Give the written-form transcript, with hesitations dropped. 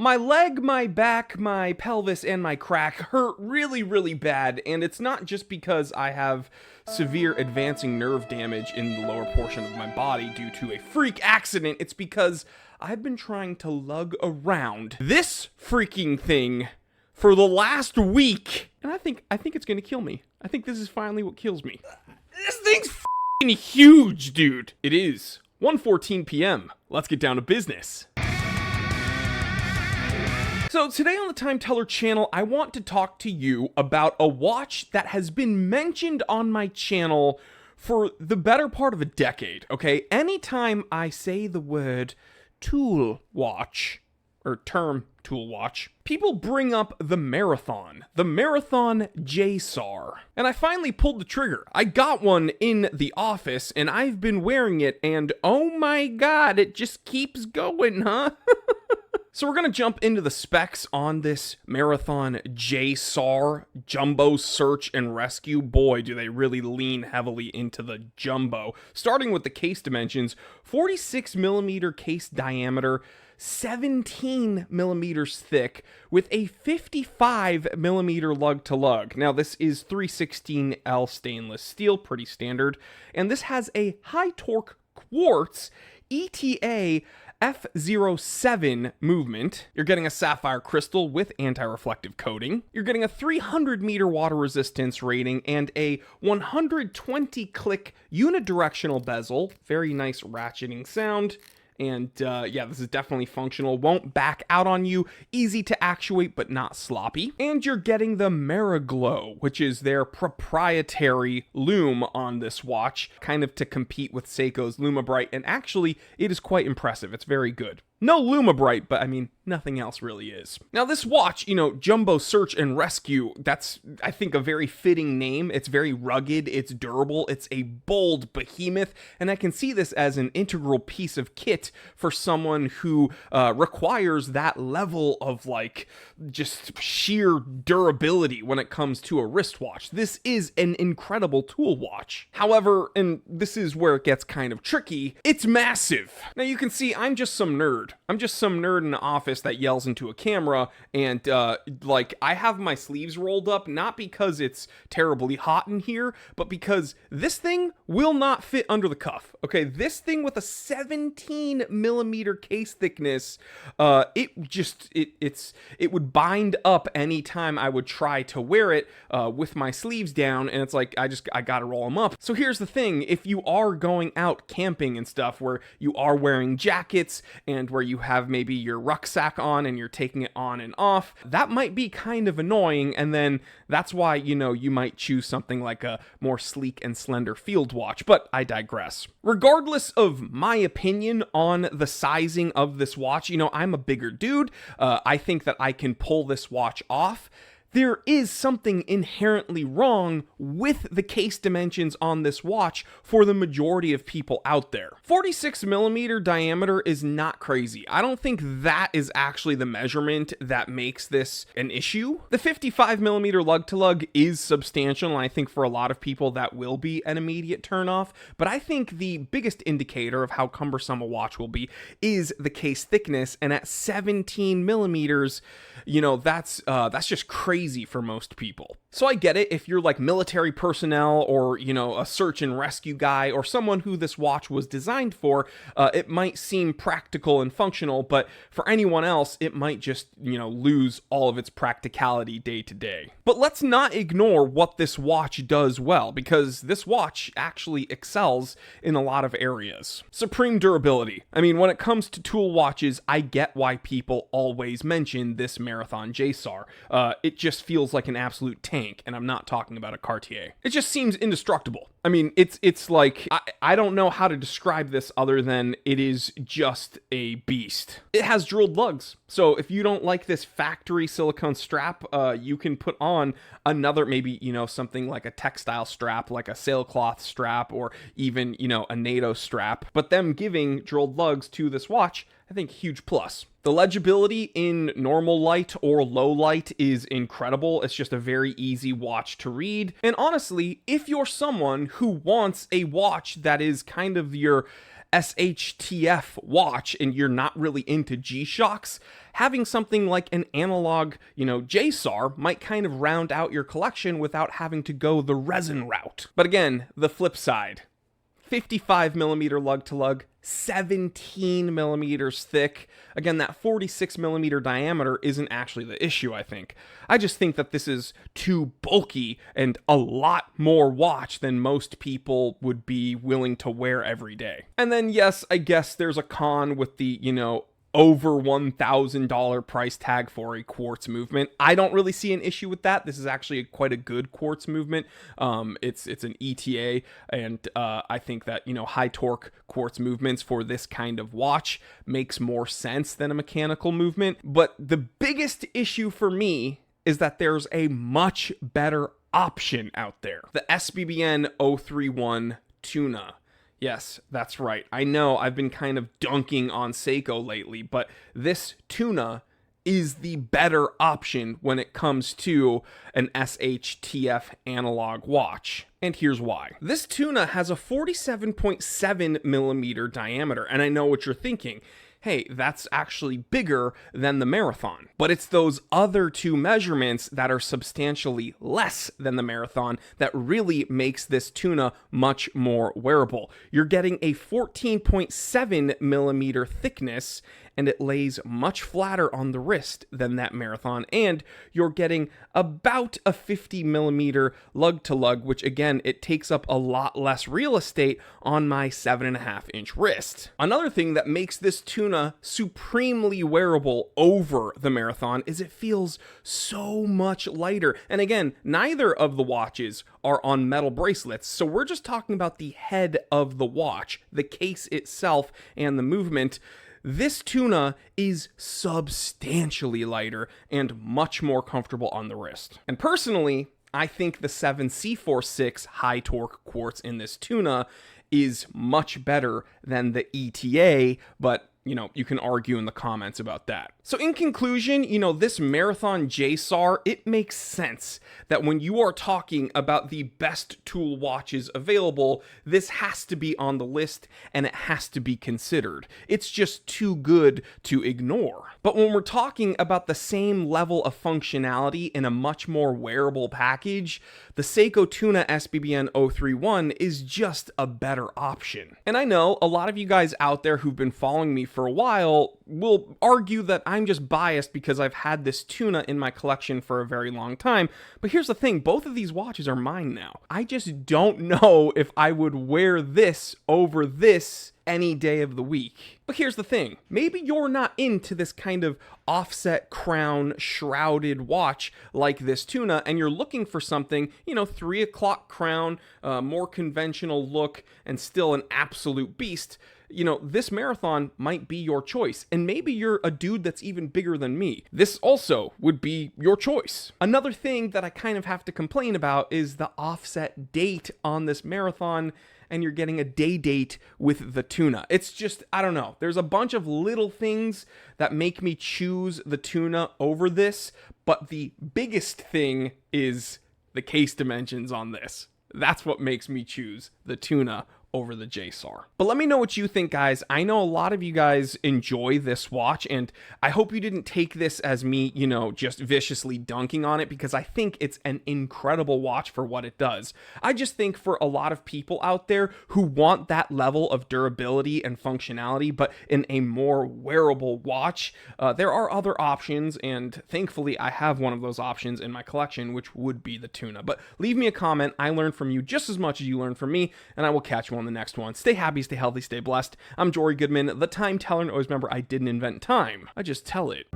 My leg, my back, my pelvis, and my crack hurt really, really bad, and it's not just because I have severe advancing nerve damage in the lower portion of my body due to a freak accident. It's because I've been trying to lug around this freaking thing for the last week, and I think it's gonna kill me. I think this is finally what kills me. This thing's f***ing huge, dude. It is 1:14 p.m. Let's get down to business. So today on the Time Teller channel, I want to talk to you about a watch that has been mentioned on my channel for the better part of a decade, okay? Anytime I say the word tool watch, or term tool watch, people bring up the Marathon JSAR. And I finally pulled the trigger. I got one in the office and I've been wearing it and oh my god, it just keeps going, huh? So we're gonna jump into the specs on this Marathon JSAR, Jumbo Search and Rescue. Boy, do they really lean heavily into the jumbo. Starting with the case dimensions, 46 millimeter case diameter, 17 millimeters thick with a 55 millimeter lug to lug. Now this is 316L stainless steel, pretty standard. And this has a high torque quartz ETA F07 movement. You're getting a sapphire crystal with anti-reflective coating. You're getting a 300 meter water resistance rating and a 120 click unidirectional bezel. Very nice ratcheting sound. And yeah, this is definitely functional. Won't back out on you. Easy to actuate, but not sloppy. And you're getting the Mariglow, which is their proprietary lume on this watch, kind of to compete with Seiko's Lumabright. And actually, it is quite impressive. It's very good. No Lumabright, but I mean, nothing else really is. Now this watch, Jumbo Search and Rescue, that's, I think, a very fitting name. It's very rugged, it's durable, it's a bold behemoth, and I can see this as an integral piece of kit for someone who requires that level of, like, just sheer durability when it comes to a wristwatch. This is an incredible tool watch. However, and this is where it gets kind of tricky, it's massive. Now you can see I'm just some nerd. I'm just some nerd in the office that yells into a camera, and like, I have my sleeves rolled up, not because it's terribly hot in here, but because this thing will not fit under the cuff. Okay, this thing with a 17 millimeter case thickness, it would bind up anytime I would try to wear it with my sleeves down, and it's like, I gotta roll them up. So here's the thing, if you are going out camping and stuff where you are wearing jackets and where you have maybe your rucksack on and you're taking it on and off, that might be kind of annoying, and then that's why, you might choose something like a more sleek and slender field watch, but I digress. Regardless of my opinion on the sizing of this watch, I'm a bigger dude. I think that I can pull this watch off. There is something inherently wrong with the case dimensions on this watch for the majority of people out there. 46 millimeter diameter is not crazy. I don't think that is actually the measurement that makes this an issue. The 55 millimeter lug to lug is substantial, and I think for a lot of people that will be an immediate turnoff, but I think the biggest indicator of how cumbersome a watch will be is the case thickness, and at 17 millimeters, that's just crazy for most people. So I get it if you're like military personnel or, a search and rescue guy or someone who this watch was designed for, it might seem practical and functional, but for anyone else, it might just, lose all of its practicality day to day. But let's not ignore what this watch does well, because this watch actually excels in a lot of areas. Supreme durability. I mean, when it comes to tool watches, I get why people always mention this Marathon JSAR. It just feels like an absolute tank, and I'm not talking about a Cartier. It just seems indestructible. I mean, it's like, I don't know how to describe this other than it is just a beast. It has drilled lugs, so if you don't like this factory silicone strap, you can put on another, maybe, something like a textile strap, like a sailcloth strap, or even, a NATO strap. But them giving drilled lugs to this watch, I think, huge plus. The legibility in normal light or low light is incredible. It's just a very easy watch to read. And honestly, if you're someone who wants a watch that is kind of your SHTF watch and you're not really into G-Shocks, having something like an analog, JSAR might kind of round out your collection without having to go the resin route. But again, the flip side, 55 millimeter lug to lug, 17 millimeters thick. Again, that 46 millimeter diameter isn't actually the issue, I think. I just think that this is too bulky and a lot more watch than most people would be willing to wear every day. And then, yes, I guess there's a con with the, over $1,000 price tag for a quartz movement. I don't really see an issue with that. This is actually quite a good quartz movement. It's an ETA, and I think that, high torque quartz movements for this kind of watch makes more sense than a mechanical movement. But the biggest issue for me is that there's a much better option out there. The SBBN 031 Tuna. Yes, that's right. I know I've been kind of dunking on Seiko lately, but this Tuna is the better option when it comes to an SHTF analog watch. And here's why. This Tuna has a 47.7 millimeter diameter, and I know what you're thinking. Hey, that's actually bigger than the Marathon. But it's those other two measurements that are substantially less than the Marathon that really makes this Tuna much more wearable. You're getting a 14.7 millimeter thickness, and it lays much flatter on the wrist than that Marathon, and you're getting about a 50 millimeter lug to lug, which again, it takes up a lot less real estate on my 7.5-inch wrist. Another thing that makes this Tuna supremely wearable over the Marathon is it feels so much lighter. And again, neither of the watches are on metal bracelets, so we're just talking about the head of the watch, the case itself, and the movement. This Tuna is substantially lighter and much more comfortable on the wrist. And personally, I think the 7C46 high torque quartz in this Tuna is much better than the ETA, but you can argue in the comments about that. So in conclusion, this Marathon JSAR, it makes sense that when you are talking about the best tool watches available, this has to be on the list and it has to be considered. It's just too good to ignore. But when we're talking about the same level of functionality in a much more wearable package, the Seiko Tuna SBBN 031 is just a better option. And I know a lot of you guys out there who've been following me for a while will argue that I'm just biased because I've had this Tuna in my collection for a very long time. But here's the thing, both of these watches are mine now. I just don't know if I would wear this over this any day of the week. But here's the thing, maybe you're not into this kind of offset crown shrouded watch like this Tuna, and you're looking for something, 3 o'clock crown, more conventional look, and still an absolute beast. This Marathon might be your choice, and maybe you're a dude that's even bigger than me. This also would be your choice. Another thing that I kind of have to complain about is the offset date on this Marathon, and you're getting a day date with the Tuna. It's just, I don't know. There's a bunch of little things that make me choose the Tuna over this, but the biggest thing is the case dimensions on this. That's what makes me choose the Tuna over the JSAR. But let me know what you think, guys. I know a lot of you guys enjoy this watch, and I hope you didn't take this as me, just viciously dunking on it, because I think it's an incredible watch for what it does. I just think for a lot of people out there who want that level of durability and functionality, but in a more wearable watch, there are other options, and thankfully I have one of those options in my collection, which would be the Tuna. But leave me a comment. I learned from you just as much as you learned from me, and I will catch you on the next one. Stay happy, stay healthy, stay blessed. I'm Jory Goodman, the time teller, and always remember, I didn't invent time. I just tell it.